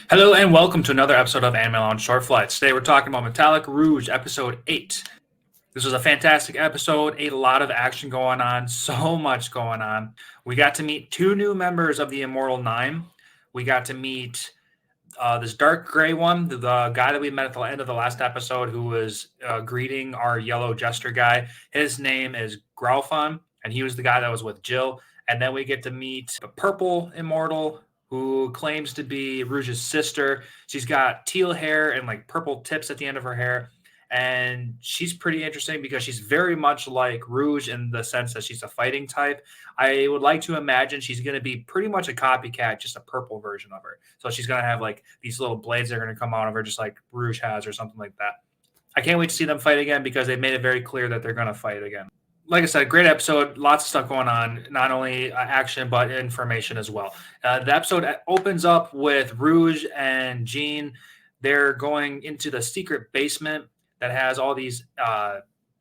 Hello and welcome to another episode of Anime on Short Flights. Today we're talking about Metallic Rouge, episode 8. This was a fantastic episode, a lot of action going on, so much going on. We got to meet two new members of the Immortal Nine. We got to meet this dark gray one, the guy that we met at the end of the last episode who was greeting our yellow jester guy. His name is Graufan, and he was the guy that was with Jill. And then we get to meet the purple immortal who claims to be Rouge's sister. She's got teal hair and like purple tips at the end of her hair. And she's pretty interesting because she's very much like Rouge in the sense that she's a fighting type. I would like to imagine she's going to be pretty much a copycat, just a purple version of her. So she's going to have like these little blades that are going to come out of her, just like Rouge has or something like that. I can't wait to see them fight again because they've made it very clear that they're going to fight again. Like I said, great episode. Lots of stuff going on, not only action, but information as well. The episode opens up with Rouge and Jean. They're going into the secret basement that has all these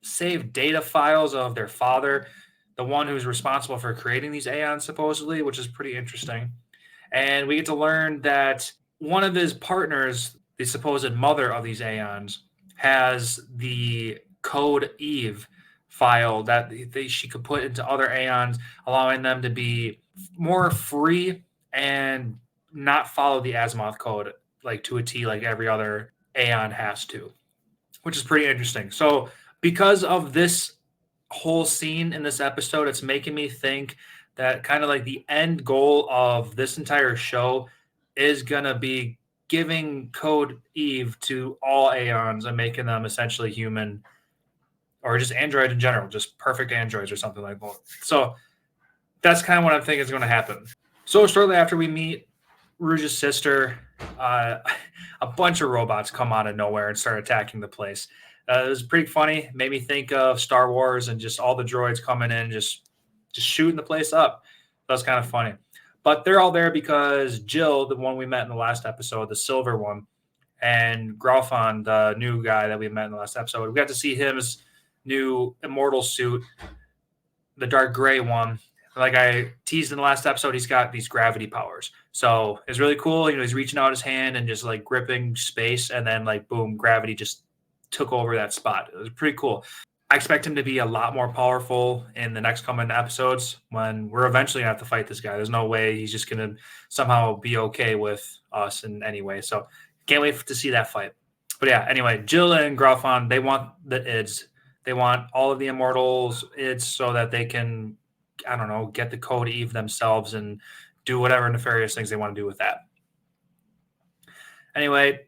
saved data files of their father, the one who's responsible for creating these aeons, supposedly, which is pretty interesting. And we get to learn that one of his partners, the supposed mother of these aeons, has the code Eve file that she could put into other aeons, allowing them to be more free and not follow the Azimuth code like to a T like every other aeon has to, which is pretty interesting. So because of this whole scene in this episode, it's making me think that kind of like the end goal of this entire show is going to be giving code Eve to all aeons and making them essentially human or just android in general, just perfect androids or something like that. So that's kind of what I'm thinking is going to happen. So shortly after we meet Rouge's sister, a bunch of robots come out of nowhere and start attacking the place. It was pretty funny. Made me think of Star Wars and just all the droids coming in, just shooting the place up. That was kind of funny. But they're all there because Jill, the one we met in the last episode, the silver one, and Graufan, the new guy that we met in the last episode, we got to see his new immortal suit, the dark gray one. Like I teased in the last episode, he's got these gravity powers. So it's really cool. You know, he's reaching out his hand and just like gripping space, and then like boom, gravity just took over that spot. It was pretty cool. I expect him to be a lot more powerful in the next coming episodes when we're eventually going to have to fight this guy. There's no way he's just going to somehow be okay with us in any way. So can't wait to see that fight. But yeah, anyway, Jill and Graufan, they want the IDs. They want all of the immortals IDs so that they can, I don't know, get the code Eve themselves and do whatever nefarious things they want to do with that. Anyway,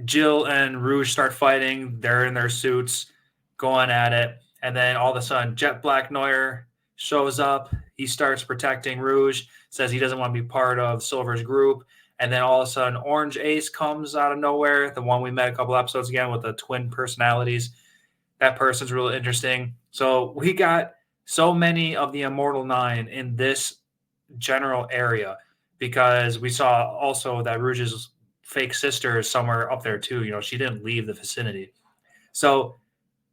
Jill and Rouge start fighting. They're in their suits, going at it. And then all of a sudden, Jet Black Noir shows up. He starts protecting Rouge, says he doesn't want to be part of Silver's group. And then all of a sudden, Orange Ace comes out of nowhere, the one we met a couple episodes again with the twin personalities. That person's really interesting. So we got so many of the Immortal Nine in this general area because we saw also that Rouge's fake sister is somewhere up there too. You know, she didn't leave the vicinity. So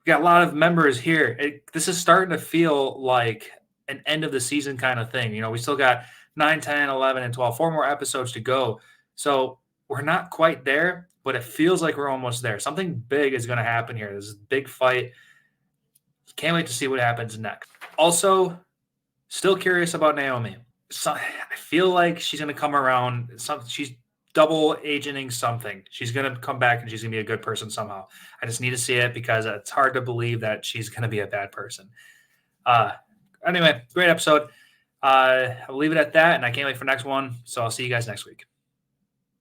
we got a lot of members here. This is starting to feel like an end of the season kind of thing. You know, we still got 9, 10, 11, and 12, 4 more episodes to go. So we're not quite there, but it feels like we're almost there. Something big is going to happen here. This is a big fight. Can't wait to see what happens next. Also, still curious about Naomi. So, I feel like she's going to come around. She's double agenting something. She's going to come back and she's going to be a good person somehow. I just need to see it because it's hard to believe that she's going to be a bad person. Anyway, great episode. I'll leave it at that, and I can't wait for the next one. So I'll see you guys next week.